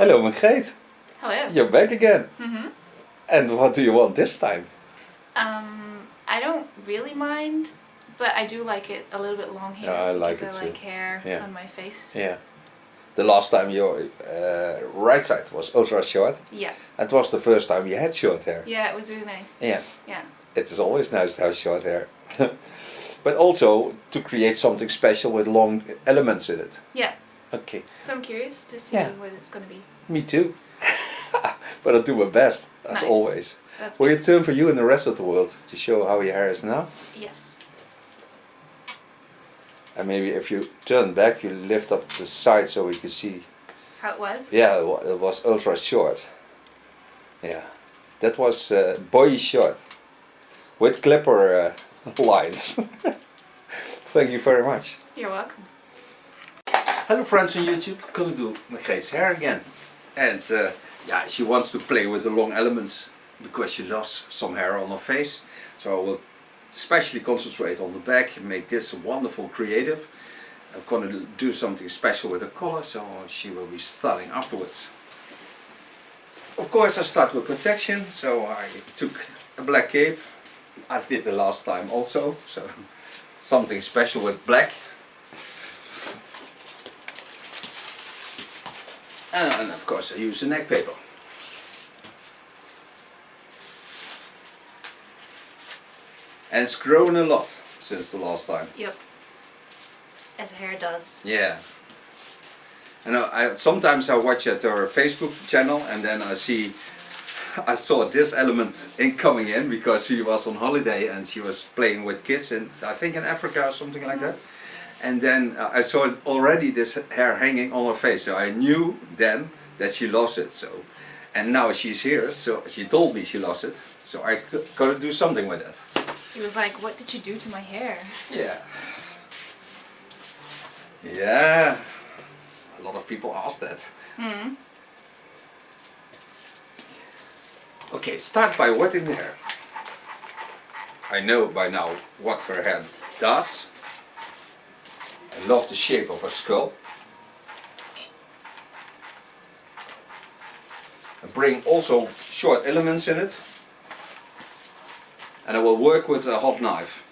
Hello, Magreeth. Hello. You're back again. Mm-hmm. And what do you want this time? I don't really mind, but I do like it a little bit long hair. Yeah, I like because it I like too. hair Yeah. on my face. Yeah. The last time your right side was ultra short. Yeah. It was the first time you had short hair. Yeah, it was really nice. Yeah. Yeah. It is always nice to have short hair. But also to create something special with long elements in it. Yeah. Okay. So I'm curious to see Yeah. what it's going to be. Me too. But I'll do my best, as Nice. always. That's Will good. you turn for you and the rest of the world to show how your hair is now? Yes. And maybe if you turn back, you lift up the side so we can see. How it was? Yeah, it was ultra short. Yeah, that was boyish short with clipper lines. Thank you very much. You're welcome. Hello friends on YouTube, gonna do Magreeth's hair again. And yeah, she wants to play with the long elements because she lost some hair on her face. So I will especially concentrate on the back and make this wonderful creative. I'm gonna do something special with the color, so she will be styling afterwards. Of course I start with protection, so I took a black cape. I did the last time also, so something special with black. And of course I use a neck paper. And it's grown a lot since the last time. Yep. As hair does. Yeah. And I sometimes I watch at her Facebook channel and then I saw this element coming in because she was on holiday and she was playing with kids in, I think in Africa or something like that. And then I saw already this hair hanging on her face, so I knew then that she loves it. So, and now she's here, so she told me she loves it, so I gotta do something with it. He was like, what did you do to my hair? Yeah. Yeah. A lot of people ask that. Mm. Okay, start by wetting the hair. I know by now what her hair does. I love the shape of her skull. I bring also short elements in it. And I will work with a hot knife.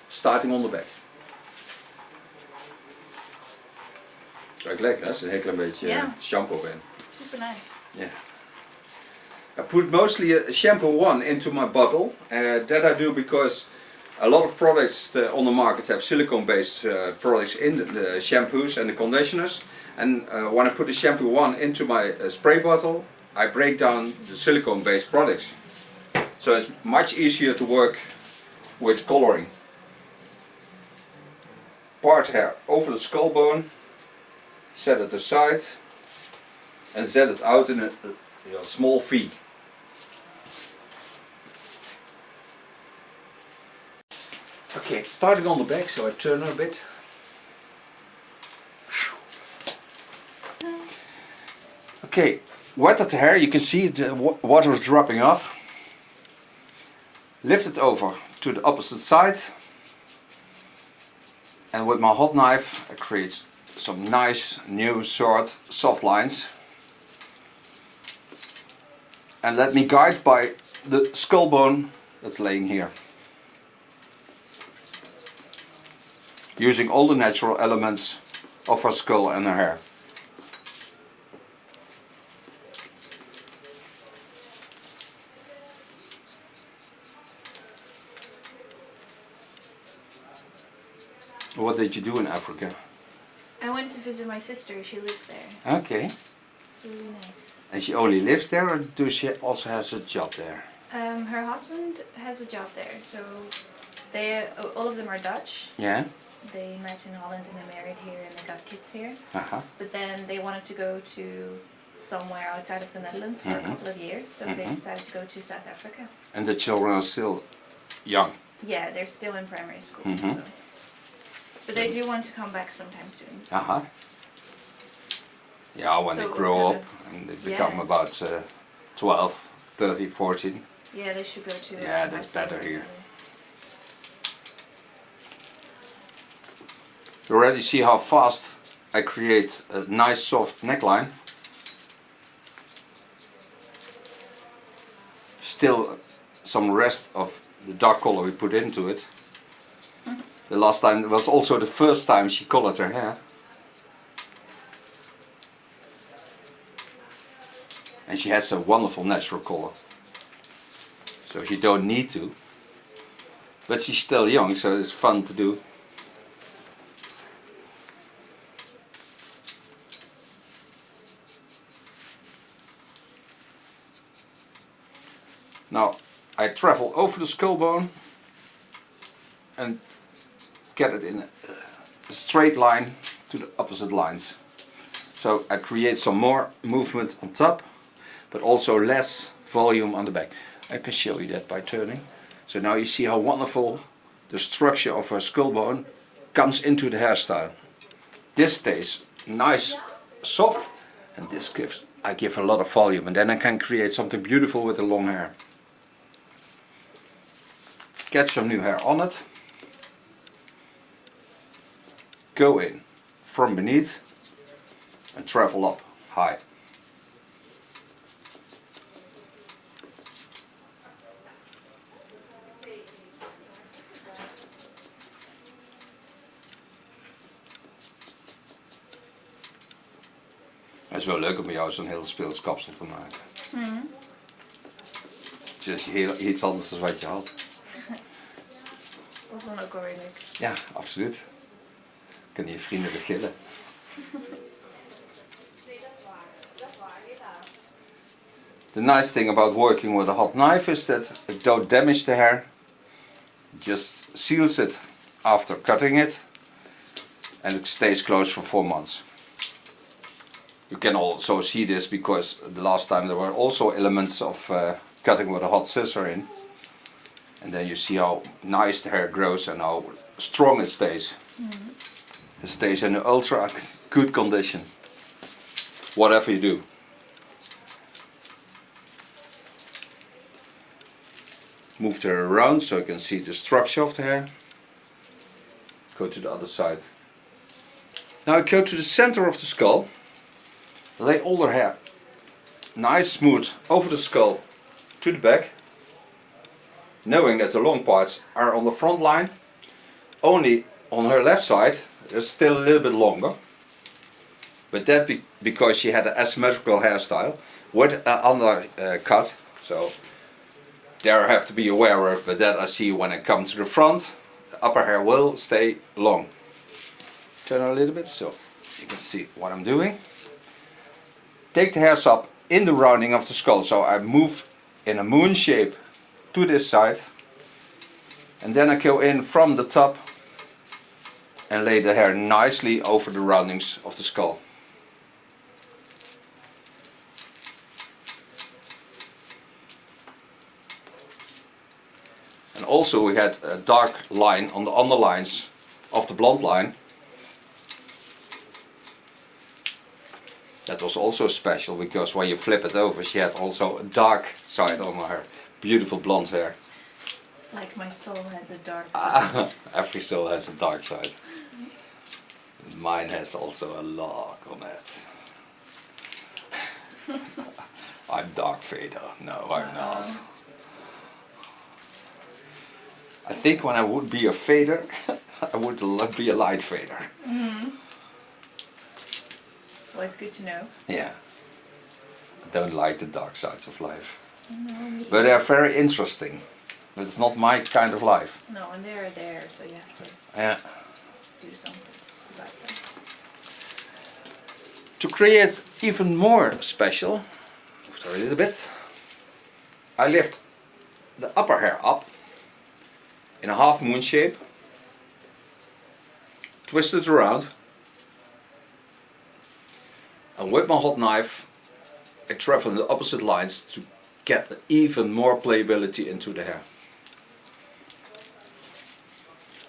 Starting on the back. Kijk lekker, hè? Er zit een heel klein beetje shampoo in. Super nice. Yeah. I put mostly a shampoo one into my bottle. That I do because a lot of products on the market have silicone-based products in the shampoos and the conditioners. And when I put the shampoo one into my spray bottle, I break down the silicone-based products. So it's much easier to work with coloring. Part hair over the skull bone, set it aside, and set it out in a small V. Okay, starting on the back, so I turn her a bit. Okay, wetted the hair, you can see the water is dropping off. Lift it over to the opposite side. And with my hot knife I create some nice new short soft lines. And let me guide by the skull bone that's laying here. Using all the natural elements of her skull and her hair. What did you do in Africa? I went to visit my sister. She lives there. Okay. It's really nice. And she only lives there, or does she also has a job there? Her husband has a job there, so they all of them are Dutch. Yeah. They met in Holland and they married here and they got kids here. Uh-huh. But then they wanted to go to somewhere outside of the Netherlands for a couple of years, so they decided to go to South Africa. And the children are still young? Yeah, they're still in primary school. So. But they do want to come back sometime soon. Uh-huh. Yeah, when So they it grow was up and they become about 12, 13, 14. Yeah, they should go to. Yeah, that's better here. You already see how fast I create a nice soft neckline. Still some rest of the dark color we put into it. The last time was also the first time she colored her hair. And she has a wonderful natural color. So she don't need to. But she's still young, so it's fun to do. Now I travel over the skull bone and get it in a straight line to the opposite lines. So I create some more movement on top, but also less volume on the back. I can show you that by turning. So now you see how wonderful the structure of her skull bone comes into the hairstyle. This stays nice, soft, and this gives, I give a lot of volume, and then I can create something beautiful with the long hair. Get some new hair on it. Go in from beneath and travel up high. Het is wel leuk om bij jou zo'n heel speels kapsel te maken. Het is heel iets anders dan wat je had. Dat is dan ook wel weer leuk. Ja, absoluut. Kunnen je vrienden beginnen. The nice thing about working with a hot knife is that it don't damage the hair. It just seals it after cutting it, and it stays closed for 4 months. You can also see this because the last time there were also elements of cutting with a hot scissor in. And then you see how nice the hair grows and how strong it stays. It stays in an ultra good condition, whatever you do. Move the hair around so you can see the structure of the hair. Go to the other side. Now I go to the center of the skull. Lay all the hair nice smooth over the skull to the back, knowing that the long parts are on the front line. Only on her left side it's still a little bit longer, but that because she had an asymmetrical hairstyle with an undercut, so there I have to be aware of, but that I see when I come to the front, the upper hair will stay long. Turn a little bit so you can see what I'm doing. Take the hairs up in the rounding of the skull, so I move in a moon shape to this side, and then I go in from the top and lay the hair nicely over the roundings of the skull. And also we had a dark line on the underlines of the blonde line. That was also special because when you flip it over, she had also a dark side on her beautiful blonde hair. Like my soul has a dark side. Every soul has a dark side. Mine has also a lock on it. I'm dark fader. No, I'm not. I think when I would be a fader, I would be a light fader. Well, it's good to know. Yeah. I don't like the dark sides of life. No, but they're very interesting. But it's not my kind of life. No, and they're there, so you have to do something about them. To create even more special, a little bit, I lift the upper hair up in a half moon shape, twist it around, and with my hot knife I travel in the opposite lines to get even more playability into the hair.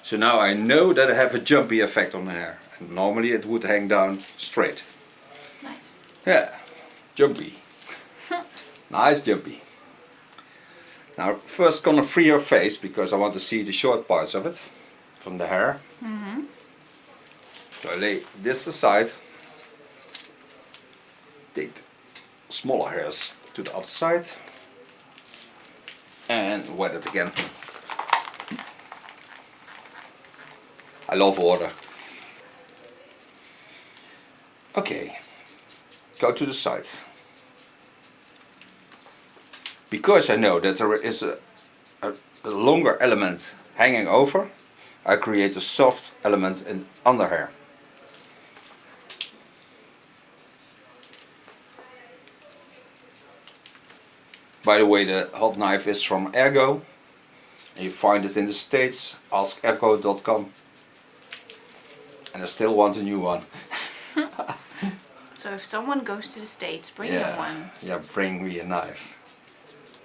So now I know that I have a jumpy effect on the hair, and normally it would hang down straight. Nice. Yeah, jumpy. Nice jumpy. Now first gonna free her face because I want to see the short parts of it from the hair. So I lay this aside. take smaller hairs to the other side and wet it again. I love water. Okay, go to the side. Because I know that there is a longer element hanging over, I create a soft element in under hair. By the way, the hot knife is from Ergo. You find it in the States, askergo.com. And I still want a new one. So if someone goes to the States, bring them one. Yeah, bring me a knife.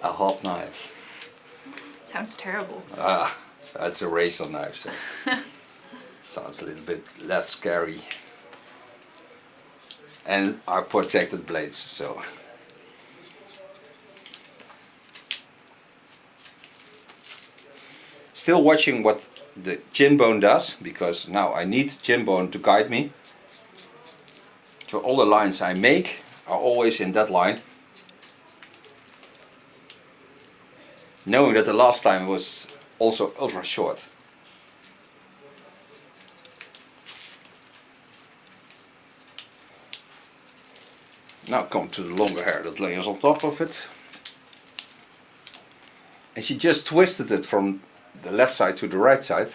A hot knife. Sounds terrible. Ah, that's a razor knife, so sounds a little bit less scary. And are protected blades, so. Still watching what the chin bone does, because now I need chin bone to guide me. So all the lines I make are always in that line. Knowing that the last time was also ultra short. Now come to the longer hair that layers on top of it. And she just twisted it from the left side to the right side.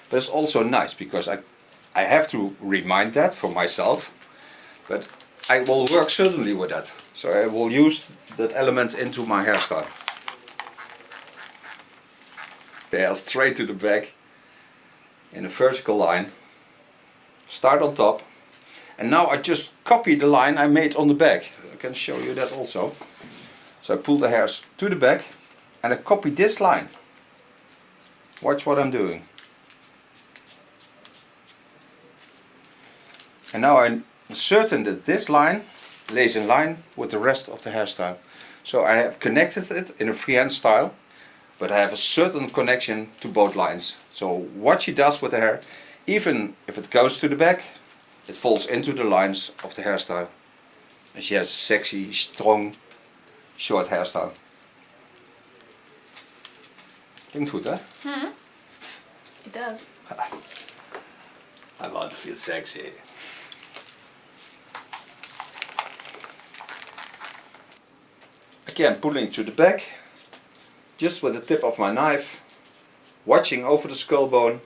But it's also nice because I have to remind that for myself. But I will work certainly with that. So I will use that element into my hairstyle. Hair straight to the back in a vertical line. Start on top. And now I just copy the line I made on the back. I can show you that also. So I pull the hairs to the back and I copy this line. Watch what I'm doing. And now I'm certain that this line lays in line with the rest of the hairstyle. So I have connected it in a freehand style, but I have a certain connection to both lines. So what she does with the hair, even if it goes to the back, it falls into the lines of the hairstyle. And she has a sexy, strong, short hairstyle. Klinkt goed, hè? Hmm. It does. I want to feel sexy. Again, pulling to the back, just with the tip of my knife, watching over the skull bone.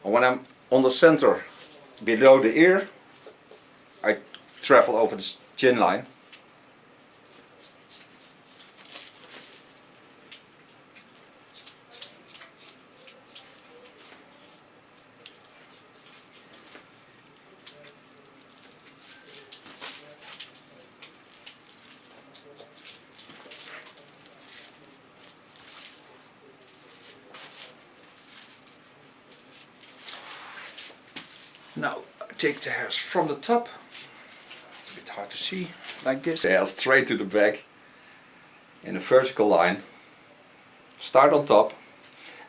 And when I'm on the center, below the ear, I travel over the chin line. Now I take the hairs from the top, it's a bit hard to see, like this. The hair straight to the back in a vertical line. Start on top.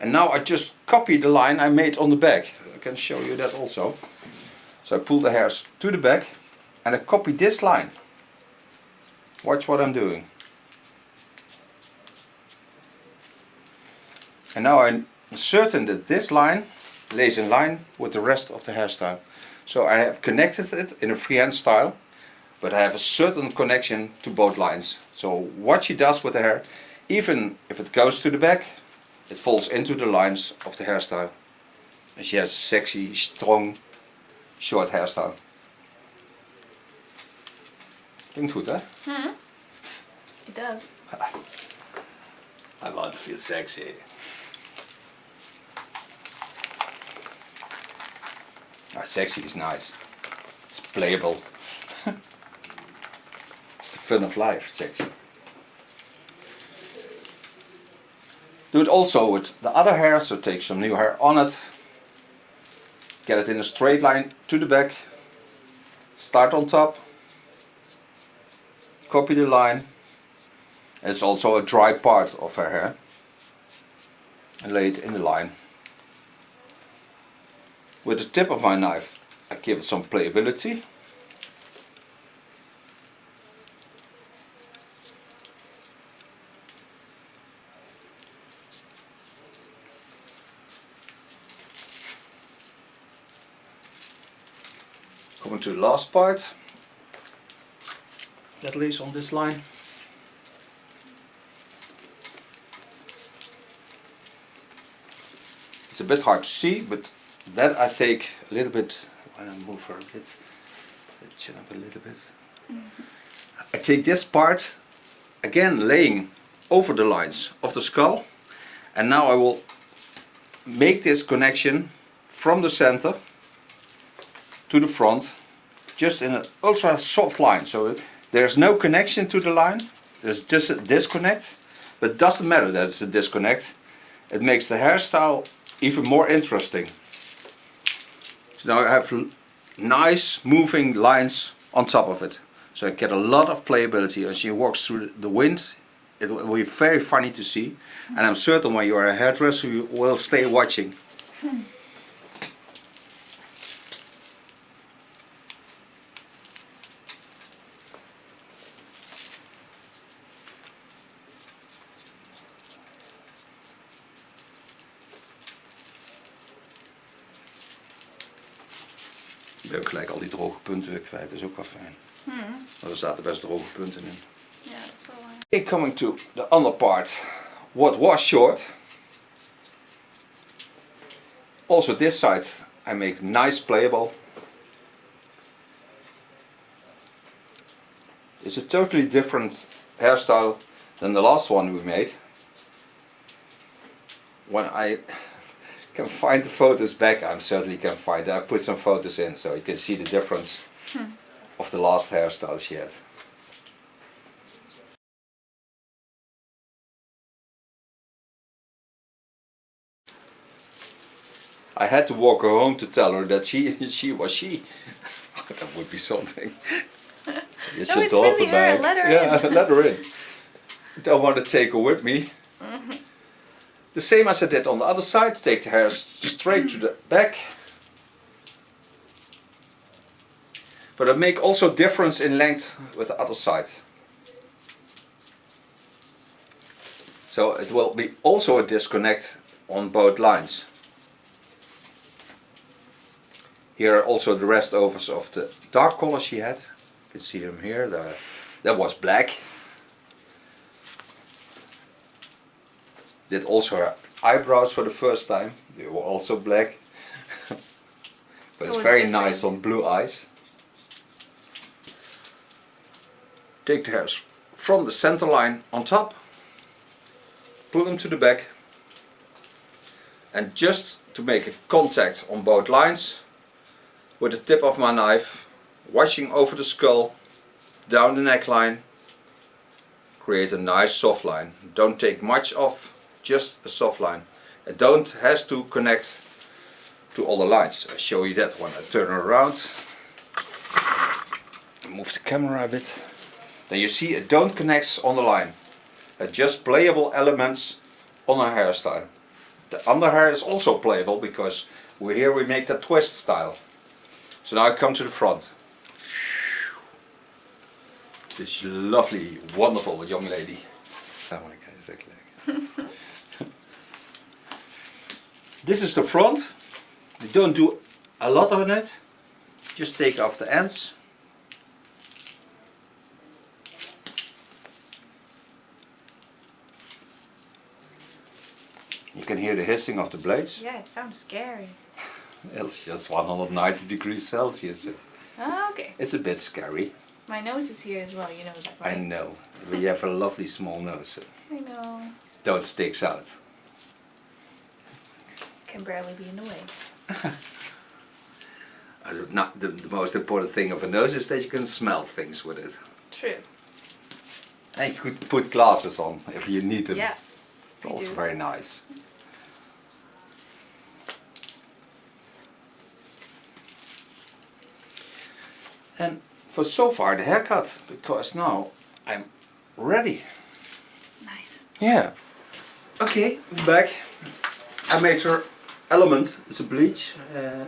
And now I just copy the line I made on the back. I can show you that also. So I pull the hairs to the back and I copy this line. Watch what I'm doing. And now I'm certain that this line lays in line with the rest of the hairstyle. So I have connected it in a freehand style, but I have a certain connection to both lines. So what she does with the hair, even if it goes to the back, it falls into the lines of the hairstyle. And she has a sexy, strong, short hairstyle. Klinkt goed, hè? Hmm. It does. I want to feel sexy. Sexy is nice. It's playable. It's the fun of life, sexy. Do it also with the other hair, so take some new hair on it. Get it in a straight line to the back. Start on top. Copy the line. It's also a dry part of her hair. And lay it in the line. With the tip of my knife, I give it some playability. Coming to the last part that lays on this line. It's a bit hard to see, but then I take a little bit, when I move her a bit, chin up a little bit. I take this part, again laying over the lines of the skull, and now I will make this connection from the center to the front, just in an ultra soft line. So there's no connection to the line, there's just a disconnect, but it doesn't matter that it's a disconnect. It makes the hairstyle even more interesting. So now I have nice moving lines on top of it. So I get a lot of playability. As she walks through the wind, it will be very funny to see. And I'm certain when you are a hairdresser, you will stay watching. Ik ben ook gelijk al die droge punten weer kwijt, dat is ook wel fijn. Maar er zaten best droge punten in. Yeah, that's all right. Okay, coming to the other part. What was short. Also this side I make nice playable. It's a totally different hairstyle than the last one we made. When I can find the photos back, I certainly can find it. I put some photos in so you can see the difference of the last hairstyle she had. I had to walk her home to tell her that she was she. That would be something. It's No, your it's daughter really her. back. Let her Yeah, in. let her in. Don't want to take her with me. The same as I did on the other side. Take the hair straight to the back. But I make also difference in length with the other side. So it will be also a disconnect on both lines. Here are also the rest overs of the dark color she had. You can see them here. That was black. Did also her eyebrows for the first time. They were also black. But it's very nice on blue eyes. Take the hairs from the center line on top. Pull them to the back. And just to make a contact on both lines, with the tip of my knife, washing over the skull, down the neckline, create a nice soft line. Don't take much off, just a soft line. It has to connect to all the lines. I'll show you that when I turn her around. Move the camera a bit. Then you see it don't connect on the line. It's just playable elements on a hairstyle. The underhair is also playable because here we make that twist style. So now I come to the front. This lovely, wonderful young lady. Oh my god, exactly. This is the front. You don't do a lot on it. Just take off the ends. You can hear the hissing of the blades. Yeah, it sounds scary. It's just 190 degrees Celsius. Ah, okay. It's a bit scary. My nose is here as well, you know that, right? I know. But you have a lovely small nose. I know. Don't sticks out. Can barely be in the way. Not the most important thing of a nose is that you can smell things with it. True. And you could put glasses on if you need them. Yeah. It's also very nice. And for so far the haircut, because now I'm ready. Nice. Yeah. Okay, back. I made her element. It's a bleach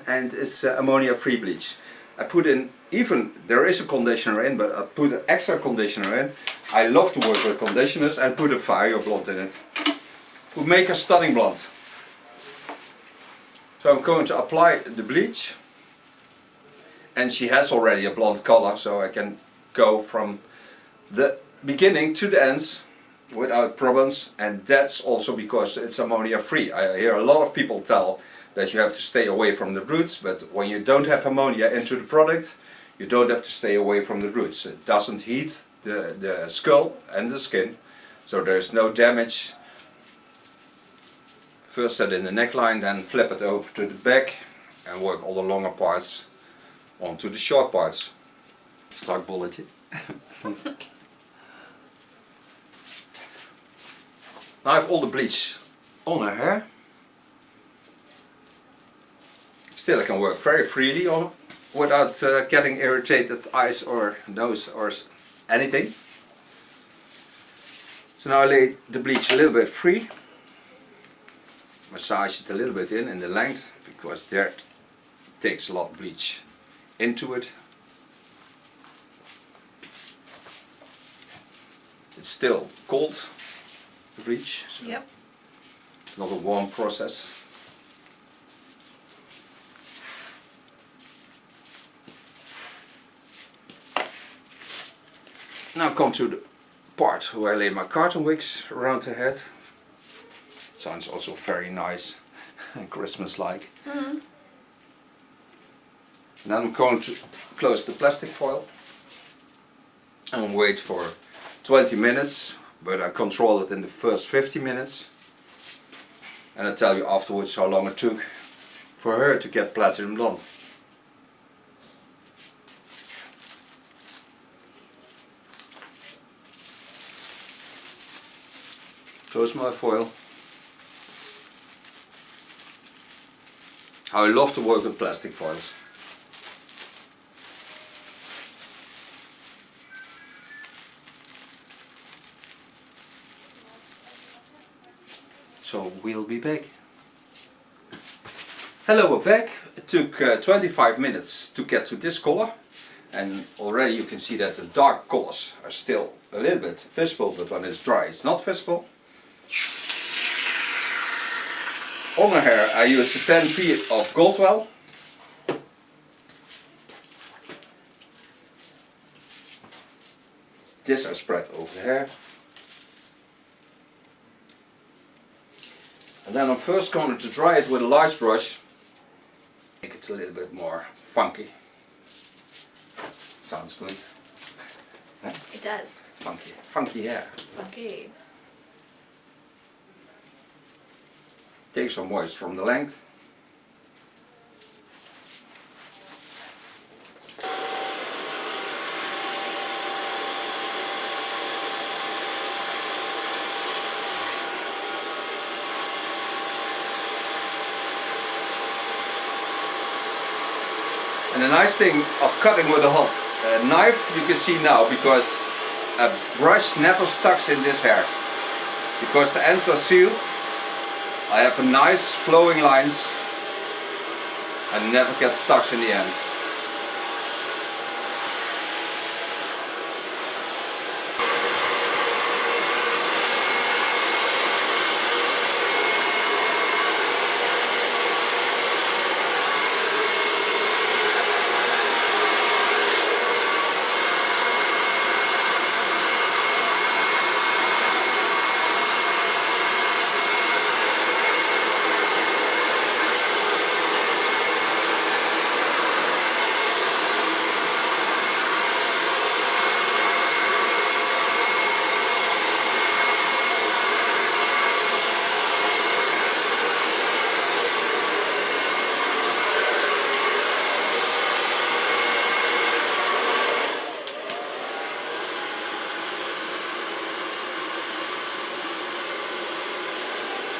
and it's ammonia-free bleach. I put in, even there is a conditioner in, but I put an extra conditioner in. I love to work with conditioners and put a fire blonde in it. To make a stunning blonde. So I'm going to apply the bleach. and she has already a blonde color, so I can go from the beginning to the ends without problems. And that's also because it's ammonia free. I hear a lot of people tell that you have to stay away from the roots, but when you don't have ammonia into the product, you don't have to stay away from the roots. It doesn't heat the skull and the skin, so there's no damage. First set in the neckline, then flip it over to the back and work all the longer parts onto the short parts. Strak bolletje. Now I have all the bleach on her hair. Still I can work very freely on it without getting irritated eyes or nose or anything. So now I lay the bleach a little bit free. Massage it a little bit in the length, because there takes a lot of bleach into it. It's still cold, the bleach, so Yep. it's not a warm process. Now come to the part where I lay my carton wicks around the head. Sounds also very nice and Christmas-like. Mm-hmm. Then I'm going to close the plastic foil and wait for 20 minutes, but I control it in the first 50 minutes. And I tell you afterwards how long it took for her to get platinum blonde. Close my foil. How I love to work with plastic foils. So we'll be back. Hello, we're back. It took 25 minutes to get to this color, and already you can see that the dark colors are still a little bit visible, but when it's dry it's not visible. On her hair I use 10 feet of Goldwell. This I spread over the hair. And then I'm first going to dry it with a large brush. Make it a little bit more funky. Sounds good. Huh? It does. Funky hair. Funky. Take some moist from the length. And the nice thing of cutting with a hot knife, you can see now, because a brush never stucks in this hair. Because the ends are sealed, I have a nice flowing lines and never get stuck in the end.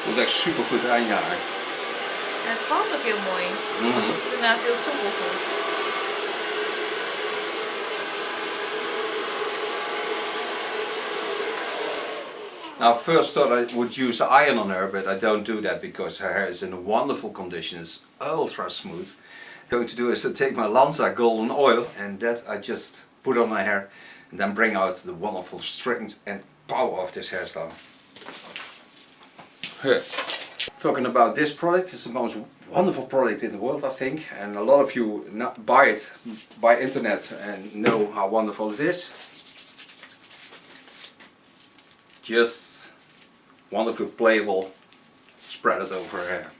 Voelt echt super goed aan je haar. En het valt ook heel mooi. Alsof het inderdaad heel soepel voelt. Now first thought I would use iron on her, but I don't do that because her hair is in a wonderful condition. It's ultra smooth. What I'm going to do is to take my Lanza golden oil, and that I just put on my hair and then bring out the wonderful strength and power of this hairstyle. Talking about this product, it's the most wonderful product in the world, I think, and a lot of you buy it by internet and know how wonderful it is. Just wonderful, playable. Spread it over her hair.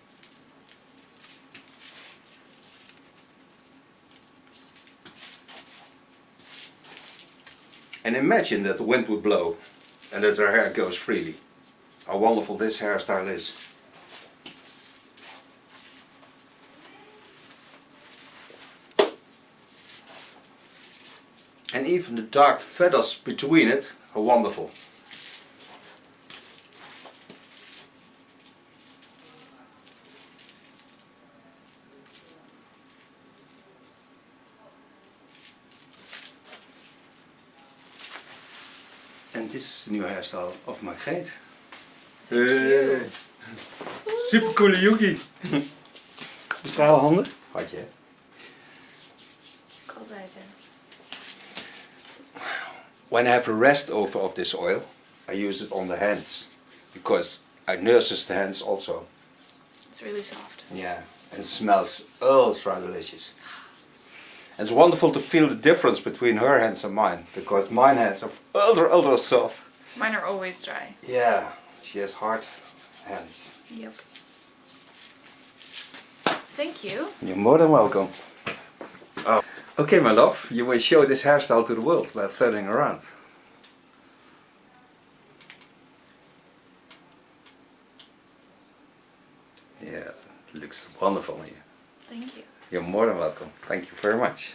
And imagine that the wind would blow and that her hair goes freely. How wonderful this hairstyle is. And even the dark feathers between it are wonderful. And this is the new hairstyle of Magreeth. Super coole Yuki. Bestralen handen? Had je. Altijd, hè. When I have a rest-over of this oil, I use it on the hands because I nurses the hands also. It's really soft. Yeah, and it smells ultra delicious. And it's wonderful to feel the difference between her hands and mine because mine hands are ultra soft. Mine are always dry. Yeah, she has hard hands. Yep. Thank you. You're more than welcome. Oh. Okay, my love, you will show this hairstyle to the world by turning around. Yeah, it looks wonderful here. Thank you. You're more than welcome. Thank you very much.